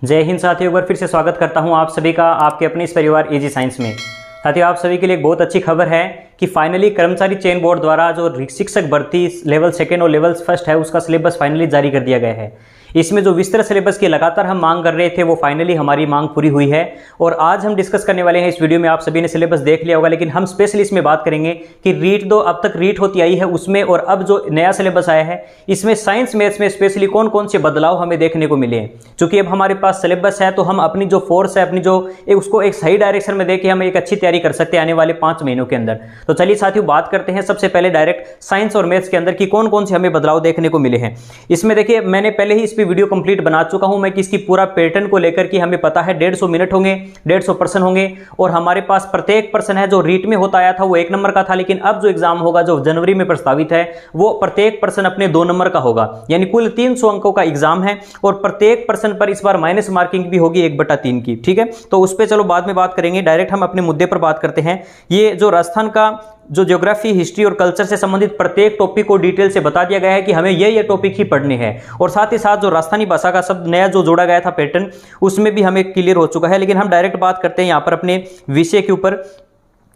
जय हिंद साथियों, एक बार फिर से स्वागत करता हूं आप सभी का आपके अपने इस परिवार इजी साइंस में। साथियों, आप सभी के लिए एक बहुत अच्छी खबर है कि फाइनली कर्मचारी चयन बोर्ड द्वारा जो शिक्षक भर्ती लेवल 2 और लेवल 1 है उसका सिलेबस फाइनली जारी कर दिया गया है। इसमें जो विस्तृत सिलेबस की लगातार हम मांग कर रहे थे वो फाइनली हमारी मांग पूरी हुई है और आज हम डिस्कस करने वाले हैं इस वीडियो में। आप सभी ने सिलेबस देख लिया होगा, लेकिन हम स्पेशली इसमें बात करेंगे कि रीट दो अब तक रीट होती आई है उसमें और अब जो नया सिलेबस आया है इसमें साइंस मैथ्स में स्पेशली कौन कौन से बदलाव हमें देखने को मिले हैं। चूंकि अब हमारे पास सिलेबस है तो हम अपनी जो फोर्स है अपनी जो उसको एक सही डायरेक्शन में देके हम एक अच्छी तैयारी कर सकते हैं आने वाले 5 महीनों के अंदर। तो चलिए साथियों बात करते हैं सबसे पहले डायरेक्ट साइंस और मैथ्स के अंदर कि कौन कौन से हमें बदलाव देखने को मिले हैं। इसमें देखिए मैंने पहले ही इस पर वीडियो कंप्लीट बना चुका हूं मैं कि इसकी पूरा पैटर्न को लेकर कि हमें पता है 150 मिनट होंगे, 150 प्रश्न होंगे और हमारे पास प्रत्येक प्रश्न है जो रीट में होता आया था वो 1 नंबर का था, लेकिन अब जो एग्जाम होगा जो जनवरी में प्रस्तावित है वो प्रत्येक प्रश्न अपने 2 नंबर का होगा, यानी कुल 300 अंकों का एग्जाम है और प्रत्येक प्रश्न पर इस बार माइनस मार्किंग भी होगी 1/3 की। ठीक है, तो उस पर चलो बाद में बात करेंगे, डायरेक्ट हम अपने मुद्दे पर बात करते हैं। ये जो राजस्थान का जो ज्योग्राफी, हिस्ट्री और कल्चर से संबंधित प्रत्येक टॉपिक को डिटेल से बता दिया गया है कि हमें ये टॉपिक ही पढ़ने हैं और साथ ही साथ जो राजस्थानी भाषा का सब नया जो जोड़ा गया था पैटर्न उसमें भी हमें क्लियर हो चुका है। लेकिन हम डायरेक्ट बात करते हैं यहां पर अपने विषय के ऊपर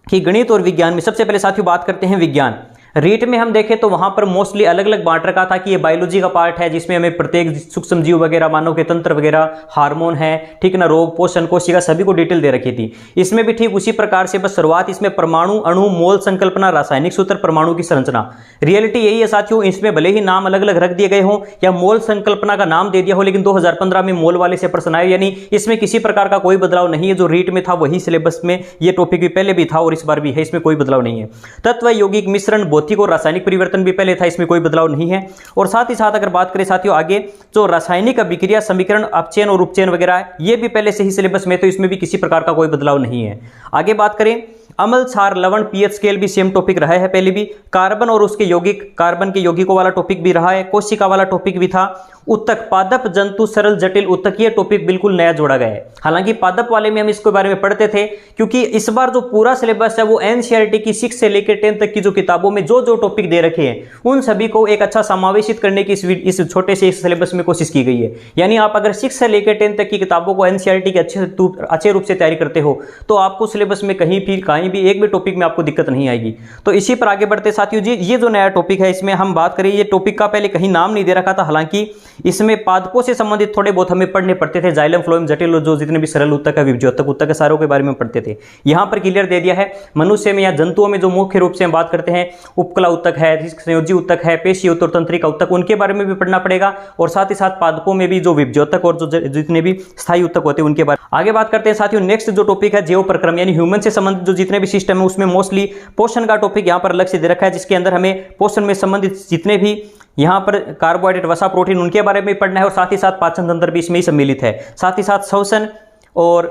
कि गणित और विज्ञान में सबसे पहले साथियों बात करते हैं विज्ञान। रीट में हम देखें तो वहां पर मोस्टली अलग अलग बांट रखा था कि ये बायोलॉजी का पार्ट है जिसमें हमें प्रत्येक सूक्ष्म जीव वगैरह, मानव के तंत्र वगैरह, हार्मोन है, ठीक ना, रोग, पोषण, कोशिका सभी को डिटेल दे रखी थी। इसमें भी ठीक उसी प्रकार से बस शुरुआत इसमें परमाणु, अणु, मोल संकल्पना, रासायनिक सूत्र, परमाणु की संरचना। रियलिटी यही है साथियों, इसमें भले ही नाम अलग अलग रख दिए गए हों या मोल संकल्पना का नाम दे दिया हो, लेकिन 2015 में मोल वाले से प्रश्न आए, यानी इसमें किसी प्रकार का कोई बदलाव नहीं है। जो रीट में था वही सिलेबस में ये टॉपिक भी पहले भी था और इस बार भी है, इसमें कोई बदलाव नहीं है। तत्व, यौगिक मिश्रण, भौतिक और रासायनिक परिवर्तन भी पहले था, इसमें कोई बदलाव नहीं है। और साथ ही साथ अगर बात करें साथियों आगे जो रासायनिक अभिक्रिया, समीकरण, अपचयन और उपचयन वगैरह है ये भी पहले से ही सिलेबस में, तो इसमें भी किसी प्रकार का कोई बदलाव नहीं है। आगे बात करें अम्ल, क्षार, लवण, पीएच स्केल भी सेम टॉपिक रहा है पहले भी। कार्बन और उसके यौगिक, कार्बन के यौगिकों वाला टॉपिक भी रहा है, कोशिका वाला टॉपिक भी था। उत्तक, पादप, जंतु, सरल, जटिल उत्तक, ये टॉपिक बिल्कुल नया जोड़ा गया है। हालांकि पादप वाले में हम इसके बारे में पढ़ते थे क्योंकि इस बार जो पूरा सिलेबस है वो एनसीईआरटी की 6 से लेकर 10 तक की जो किताबों में जो जो टॉपिक दे रखे हैं उन सभी को एक अच्छा समावेशित करने की इस छोटे से सिलेबस में कोशिश की गई है। यानी आप अगर 6 से लेकर 10 तक की किताबों को एनसीईआरटी के अच्छे रूप से तैयारी करते हो तो आपको सिलेबस में कहीं भी एक भी टॉपिक में आपको दिक्कत नहीं आएगी। तो इसी पर आगे बढ़ते साथियों जी, ये जो नया टॉपिक है इसमें हम बात करें, ये टॉपिक का पहले कहीं नाम नहीं दे रखा था, हालांकि इसमें पादपों से संबंधित थोड़े बहुत हमें पढ़ने पड़ते थे। जाइलम, फ्लोएम, जटिल, जो जितने भी सरल उत्तक है, विभज्योतक उत्तक है, सारों के बारे में पढ़ते थे। यहां पर क्लियर दे दिया है। मनुष्य में या जंतुओं में जो मुख्य रूप से हम बात करते हैं उपकला उत्तक है, संयोजी उत्तक है, पेशी उत्तक, तंत्रिका उत्तक, उनके बारे में भी पढ़ना पड़ेगा। और साथ ही साथ पादपों में भी जो विभज्योतक और जो जितने भी स्थायी उत्तक होते हैं उनके बारे में आगे बात करते हैं साथियों। नेक्स्ट जो टॉपिक है जैव प्रक्रम, यानी ह्यूमन से संबंधित जो जितने भी सिस्टम है उसमें मोस्टली पोषण का टॉपिक यहां पर अलग से दे रखा है, जिसके अंदर हमें पोषण में संबंधित जितने भी यहां पर कार्बोहाइड्रेट, वसा, प्रोटीन उनके बारे में पढ़ना है और साथ ही साथ पाचन तंत्र भी इसमें ही सम्मिलित है। साथ ही साथ श्वसन और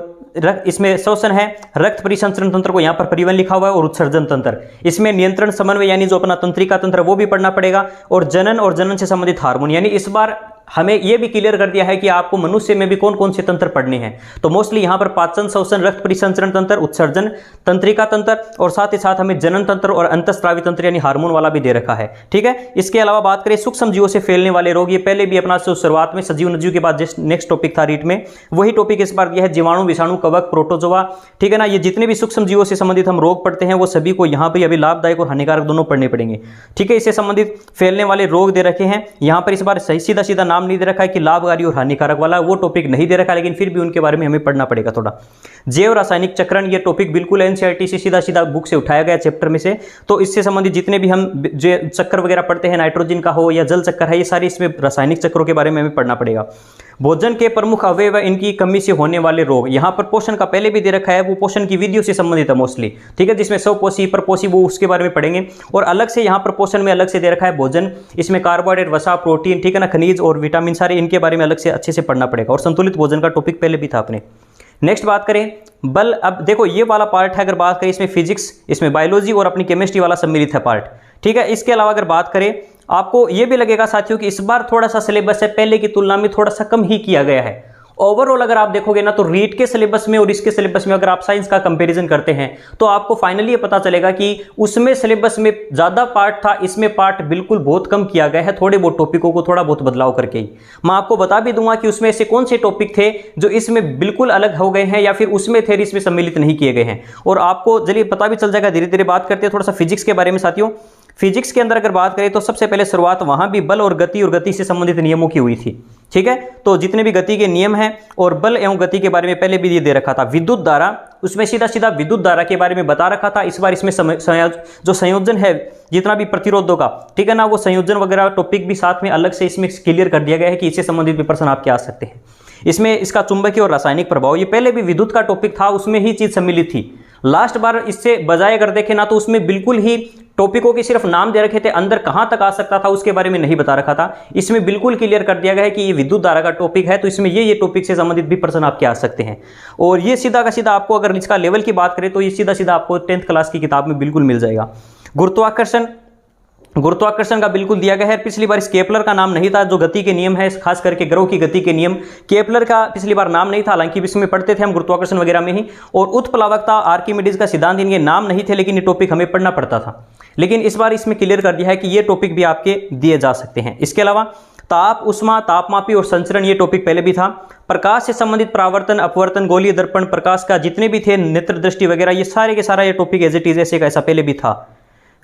इसमें श्वसन है, रक्त परिसंचरण तंत्र को यहां पर परिवहन लिखा हुआ है और उत्सर्जन तंत्र, इसमें नियंत्रण, समन्वय यानी जो अपना तंत्रिका तंत्र वो भी पढ़ना पड़ेगा और जनन से संबंधित हार्मोन, यानी इस बार हमें यह भी क्लियर कर दिया है कि आपको मनुष्य में भी कौन कौन से तंत्र पढ़ने हैं। तो मोस्टली यहां पर पाचन, श्वसन, रक्त परिसंचरण तंत्र, उत्सर्जन, तंत्रिका तंत्र और साथ ही साथ हमें जनन तंत्र और अंतःस्रावी तंत्र यानी हार्मोन वाला भी दे रखा है। ठीक है, इसके अलावा बात करें सूक्ष्म जीवों से फैलने वाले रोग, ये पहले भी अपना शुरुआत में सजीव नजीव के बाद नेक्स्ट टॉपिक था रीट में, वही टॉपिक इस बार दिया है। जीवाणु, विषाणु, कवक, प्रोटोजोआ, ठीक है ना, ये जितने भी सूक्ष्म जीवों से संबंधित हम रोग पढ़ते हैं वो सभी को यहाँ पर अभी लाभदायक और हानिकारक दोनों पढ़ने पड़ेंगे। ठीक है, इससे संबंधित फैलने वाले रोग दे रखे हैं यहाँ पर। इस बार सही सीधा नाम नहीं दे रखा है कि लाभकारी और हानिकारक वाला, वो टॉपिक नहीं दे रखा, लेकिन फिर भी उनके बारे में हमें पढ़ना पड़ेगा थोड़ा। जैव रासायनिक चक्रण, ये टॉपिक बिल्कुल एनसीईआरटी से सीधा बुक से उठाया गया चैप्टर में से, तो इससे संबंधित जितने भी हम जो चक्कर वगैरह पढ़ते हैं, नाइट्रोजन का हो या जल चक्कर है, ये सारी इसमें रासायनिक चक्रों के बारे में हमें पढ़ना पड़ेगा। भोजन के प्रमुख अवयव, इनकी कमी से होने वाले रोग, यहां पर पोषण का पहले भी दे रखा है, वो पोषण की विधियों से संबंधित है मोस्टली। ठीक है, जिसमें स्वपोषी, परपोषी, वो उसके बारे में पढ़ेंगे। और अलग से यहां पर पोषण में अलग से दे रखा है भोजन, इसमें कार्बोहाइड्रेट, वसा, प्रोटीन, ठीक है ना, खनिज और विटामिन, सारे इनके बारे में अलग से अच्छे से पढ़ना पड़ेगा। और संतुलित भोजन का टॉपिक पहले भी था अपने। नेक्स्ट बात करें बल, अब देखो ये वाला पार्ट है, अगर बात करें इसमें फिजिक्स, इसमें बायोलॉजी और अपनी केमिस्ट्री वाला सम्मिलित है पार्ट। ठीक है, इसके अलावा अगर बात करें आपको ये भी लगेगा साथियों कि इस बार थोड़ा सा सिलेबस है पहले की तुलना में थोड़ा सा कम ही किया गया है ओवरऑल अगर आप देखोगे ना तो रीट के सिलेबस में और इसके सिलेबस में अगर आप साइंस का कंपैरिजन करते हैं तो आपको फाइनली ये पता चलेगा कि उसमें सिलेबस में ज्यादा पार्ट था, इसमें पार्ट बिल्कुल बहुत कम किया गया है, थोड़े बहुत टॉपिकों को थोड़ा बहुत बदलाव करके ही। मैं आपको बता भी दूंगा कि उसमें ऐसे कौन से टॉपिक थे जो इसमें बिल्कुल अलग हो गए हैं या फिर उसमें थे इसमें सम्मिलित नहीं किए गए हैं, और आपको चलिए पता भी चल जाएगा। धीरे धीरे बात करते हैं थोड़ा सा फिजिक्स के बारे में साथियों। फिजिक्स के अंदर अगर बात करें तो सबसे पहले शुरुआत वहां भी बल और गति से संबंधित नियमों की हुई थी, ठीक है। तो जितने भी गति के नियम हैं और बल एवं गति के बारे में पहले भी ये दे रखा था। विद्युत धारा, उसमें सीधा सीधा विद्युत धारा के बारे में बता रखा था। इस बार इसमें जो संयोजन है जितना भी प्रतिरोधों का, ठीक है ना, वो संयोजन वगैरह टॉपिक भी साथ में अलग से इसमें क्लियर कर दिया गया है कि इससे संबंधित भी प्रश्न आपके आ सकते हैं। इसमें इसका चुंबकीय और रासायनिक प्रभाव, ये पहले भी विद्युत का टॉपिक था, उसमें ही चीज सम्मिलित थी। लास्ट बार इससे बजाय अगर देखें ना तो उसमें बिल्कुल ही टॉपिकों के सिर्फ नाम दे रखे थे, अंदर कहां तक आ सकता था उसके बारे में नहीं बता रखा था। इसमें बिल्कुल क्लियर कर दिया गया है कि ये विद्युत धारा का टॉपिक है, तो इसमें ये टॉपिक से संबंधित भी प्रश्न आपके आ सकते हैं। और ये सीधा का सीधा आपको अगर इसका लेवल की बात करें तो ये सीधा सीधा आपको 10th क्लास की किताब में बिल्कुल मिल जाएगा। गुरुत्वाकर्षण का बिल्कुल दिया गया है। पिछली बार इस केपलर का नाम नहीं था, जो गति के नियम है, खास करके ग्रहों की गति के नियम, केपलर का पिछली बार नाम नहीं था, हालांकि इसमें पढ़ते थे हम गुरुत्वाकर्षण वगैरह में ही। और उत्प्लावकता, आर्किमिडीज का सिद्धांत, इनके नाम नहीं थे लेकिन ये टॉपिक हमें पढ़ना पड़ता था। लेकिन इस बार इसमें क्लियर कर दिया है कि ये टॉपिक भी आपके दिए जा सकते हैं। इसके अलावा ताप, उष्मा, तापमापी और संचरण, ये टॉपिक पहले भी था। प्रकाश से संबंधित परावर्तन, अपवर्तन, गोलीय दर्पण, प्रकाश का जितने भी थे, नेत्र दृष्टि वगैरह, ये सारे के सारा ये टॉपिक एज इट इज ऐसे का ऐसा पहले भी था।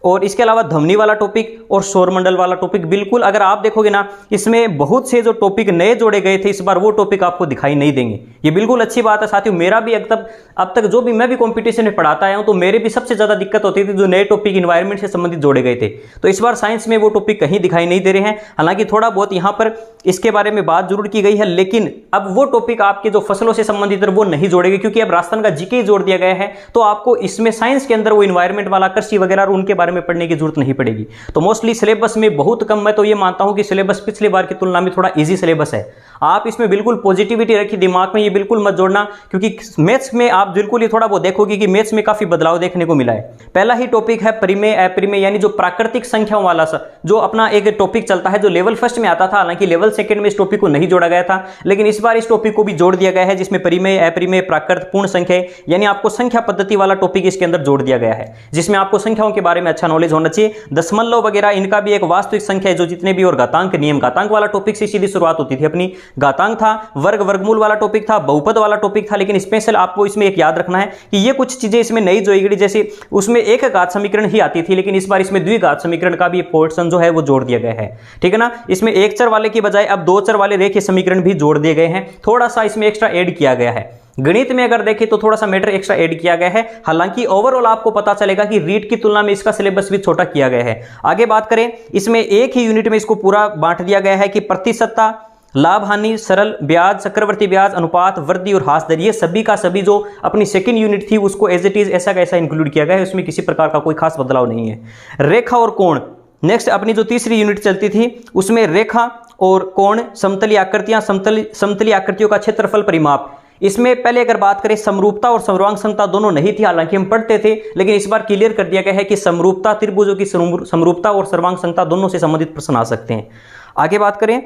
और इसके अलावा ध्वनि वाला टॉपिक और सौरमंडल वाला टॉपिक, बिल्कुल अगर आप देखोगे ना इसमें बहुत से जो टॉपिक नए जोड़े गए थे, इस बार वो टॉपिक आपको दिखाई नहीं देंगे। ये बिल्कुल अच्छी बात है साथियों। मेरा भी अब तक जो भी मैं भी कंपटीशन में पढ़ाता आया हूं, तो मेरे भी सबसे ज्यादा दिक्कत होती थी जो नए टॉपिक इन्वायरमेंट से संबंधित जोड़े गए थे। तो इस बार साइंस में वो टॉपिक कहीं दिखाई नहीं दे रहे हैं। हालांकि थोड़ा बहुत यहां पर इसके बारे में बात जरूर की गई है, लेकिन अब वो टॉपिक आपके जो फसलों से संबंधित है वो नहीं जोड़ेंगे, क्योंकि अब राजस्थान का जीके जोड़ दिया गया है। तो आपको इसमें साइंस के अंदर वो इन्वायरमेंट वाला, कृषि वगैरह और उनके बारे में पढ़ने की जरूरत नहीं पड़ेगी। तो मोस्टली सिलेबस में बहुत कम, मैं तो ये मानता हूं कि सिलेबस पिछली बार की तुलना में थोड़ा इजी सिलेबस है। आप इसमें बिल्कुल पॉजिटिविटी रखिए दिमाग में, ये बिल्कुल मत जोड़ना, क्योंकि मैथ्स में आप बिल्कुल ही थोड़ा बहुत देखोगे कि मैथ्स में काफी बदलाव देखने को मिला है। पहला ही टॉपिक है परिमेय अपरिमेय, यानी जो प्राकृतिक संख्याओं वाला जो अपना एक टॉपिक चलता है, जो लेवल फर्स्ट में आता था। हालांकि लेवल सेकंड में इस टॉपिक को नहीं जोड़ा गया था, लेकिन इस बार इस टॉपिक को भी जोड़ दिया गया है, जिसमें परिमेय, अपरिमेय, प्राकृत, पूर्ण संख्या, यानी आपको संख्या पद्धति वाला टॉपिक इसके अंदर जोड़ दिया गया है, जिसमें आपको संख्याओं के बारे में अच्छा नॉलेज होना चाहिए। दशमलव वगैरह इनका भी एक वास्तविक संख्या है जो जितने भी, और घातांक नियम, घातांक वाला टॉपिक से सीधी शुरुआत होती थी अपनी। घातांक था, वर्ग वर्गमूल वाला टॉपिक था, बहुपद वाला टॉपिक था। लेकिन स्पेशल आपको इसमें एक याद रखना है कि ये कुछ चीजें इसमें नई जोड़ी गई, जैसे उसमें एक घात समीकरण ही आती थी, लेकिन इस बार इसमें द्विघात समीकरण का भी पोर्शन जो है वो जोड़ दिया गया है, ठीक है ना। इसमें एक चर वाले की बजाय अब दो चर वाले रेखीय समीकरण भी जोड़ दिए गए हैं, थोड़ा सा इसमें एक्स्ट्रा ऐड किया गया है। गणित में अगर देखें तो थोड़ा सा मैटर एक्स्ट्रा ऐड किया गया है। हालांकि ओवरऑल आपको पता चलेगा कि रीट की तुलना में इसका सिलेबस भी छोटा किया गया है। आगे बात करें, इसमें एक ही यूनिट में इसको पूरा बांट दिया गया है कि प्रतिशतता, लाभ हानि, सरल ब्याज, चक्रवर्ती ब्याज, अनुपात, वृद्धि और ह्रास दर, ये सभी का सभी जो अपनी सेकंड यूनिट थी उसको एज इट इज ऐसा कैसा इंक्लूड किया गया है। उसमें किसी प्रकार का कोई खास बदलाव नहीं है। रेखा और कोण, नेक्स्ट अपनी जो तीसरी यूनिट चलती थी उसमें रेखा और कोण, समतली आकृतियां, समतली आकृतियों का क्षेत्रफल परिमाप। इसमें पहले अगर बात करें समरूपता और सर्वांग दोनों नहीं थी, हालांकि हम पढ़ते थे, लेकिन इस बार क्लियर कर दिया गया है कि समरूपता, त्रिभुजों की समरूपता और सर्वांग दोनों से संबंधित प्रश्न आ सकते हैं। आगे बात करें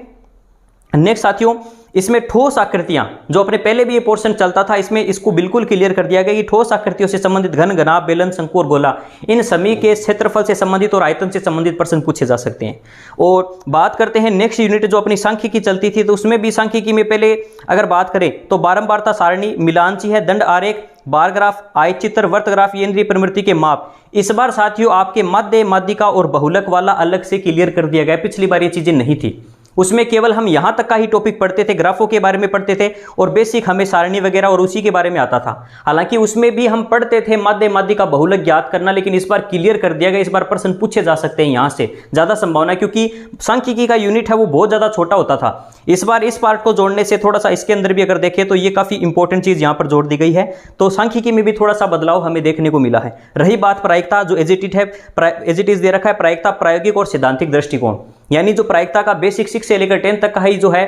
नेक्स्ट साथियों, इसमें ठोस आकृतियां, जो अपने पहले भी ये पोर्शन चलता था, इसमें इसको बिल्कुल क्लियर कर दिया गया कि ठोस आकृतियों से संबंधित घन, घनाभ, बेलन, शंकु और गोला, इन सभी के क्षेत्रफल से संबंधित और आयतन से संबंधित प्रश्न पूछे जा सकते हैं। और बात करते हैं नेक्स्ट यूनिट जो अपनी सांख्यिकी चलती थी, तो उसमें भी सांख्यिकी में पहले अगर बात करें तो बारंबारता सारणी, मिलानची है, दंड आरेख, बार ग्राफ, आयचित्र, वर्त ग्राफ, इंद्रिय प्रवृत्ति के माप। इस बार साथियों आपके माध्य, माध्यिका और बहुलक वाला अलग से क्लियर कर दिया गया। पिछली बार ये चीजें नहीं थी, उसमें केवल हम यहां तक का ही टॉपिक पढ़ते थे, ग्राफों के बारे में पढ़ते थे और बेसिक हमें सारणी वगैरह और उसी के बारे में आता था। हालांकि उसमें भी हम पढ़ते थे माध्य, माध्यिका, बहुलक ज्ञात करना, लेकिन इस बार क्लियर कर दिया गया। इस बार प्रश्न पूछे जा सकते हैं यहां से, ज्यादा संभावना, क्योंकि सांख्यिकी का यूनिट है वो बहुत ज्यादा छोटा होता था। इस बार इस पार्ट को जोड़ने से थोड़ा सा इसके अंदर भी अगर देखें तो ये काफी इंपॉर्टेंट चीज यहां पर जोड़ दी गई है। तो सांख्यिकी में भी थोड़ा सा बदलाव हमें देखने को मिला है। रही बात प्रायिकता, जो एज इट इज दे रखा है, प्रायिकता, प्रायोगिक और सिद्धांतिक दृष्टिकोण, यानी जो प्रायिकता का बेसिक 6 से लेकर 10 तक का ही जो है,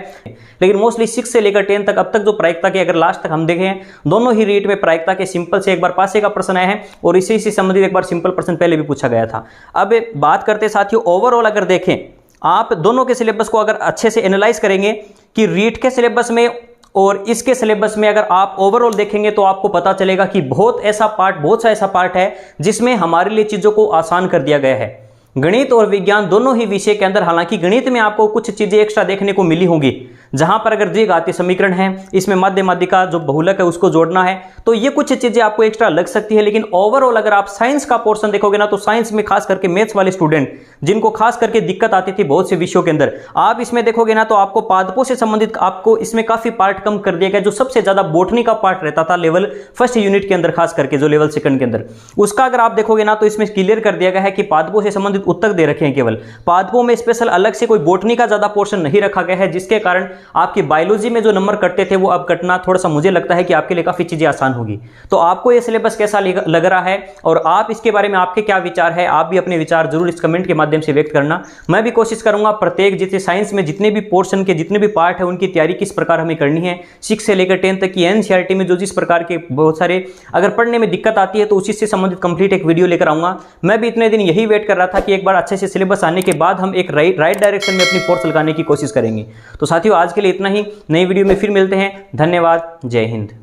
लेकिन मोस्टली 6 से लेकर 10 तक अब तक जो प्रायिकता के अगर लास्ट तक हम देखें, दोनों ही रीट में प्रायिकता के सिंपल से एक बार पासे का प्रश्न आया है और इसी से संबंधित एक बार सिंपल प्रश्न पहले भी पूछा गया था। अब बात करते साथियों ओवरऑल अगर देखें, आप दोनों के सिलेबस को अगर अच्छे से एनालाइज करेंगे कि रीट के सिलेबस में और इसके सिलेबस में अगर आप ओवरऑल देखेंगे तो आपको पता चलेगा कि बहुत सा ऐसा पार्ट है जिसमें हमारे लिए चीज़ों को आसान कर दिया गया है। गणित और विज्ञान दोनों ही विषय के अंदर, हालांकि गणित में आपको कुछ चीजें एक्स्ट्रा देखने को मिली होंगी, जहां पर अगर द्विघाती समीकरण है, इसमें माध्य माध्यिका जो बहुलक है उसको जोड़ना है, तो ये कुछ चीजें आपको एक्स्ट्रा लग सकती है। लेकिन ओवरऑल अगर आप साइंस का पोर्शन देखोगे ना, तो साइंस में खास करके मैथ्स वाले स्टूडेंट जिनको खास करके दिक्कत आती थी बहुत से विषयों के अंदर, आप इसमें देखोगे ना तो आपको पादपों से संबंधित आपको इसमें काफी पार्ट कम कर दिया गया। जो सबसे ज्यादा बोटनी का पार्ट रहता था लेवल फर्स्ट यूनिट के अंदर, खास करके जो लेवल सेकंड के अंदर, उसका अगर आप देखोगे ना तो इसमें क्लियर कर दिया गया है कि पादपों से संबंधित उत्तक दे रखे हैं केवल, पादपों में स्पेशल अलग से कोई बोटनी का ज्यादा पोर्शन नहीं रखा गया है, जिसके कारण आपकी बायोलॉजी में जो नंबर कटते थे वो अब कटना थोड़ा सा मुझे लगता है कि आपके लिए काफी चीजें आसान होगी। तो आपको ये सिलेबस कैसा लग रहा है और आप इसके बारे में आपके क्या विचार है, आप भी अपने विचार जरूर इस कमेंट के माध्यम से व्यक्त करना। मैं भी कोशिश करूंगा प्रत्येक जितने साइंस में जितने भी पोर्शन के जितने भी पार्ट है उनकी तैयारी किस प्रकार हमें करनी है, 6 से लेकर 10 तक की एनसीईआरटी में जो जिस प्रकार के बहुत सारे अगर पढ़ने में दिक्कत आती है तो उसी से संबंधित कंप्लीट एक वीडियो लेकर आऊंगा। मैं भी इतने दिन यही वेट कर रहा था कि एक बार अच्छे से सिलेबस आने के बाद हम एक राइट डायरेक्शन में अपनी फोर्स लगाने की कोशिश करेंगे। तो साथियों आज के लिए इतना ही, नई वीडियो में फिर मिलते हैं। धन्यवाद, जय हिंद।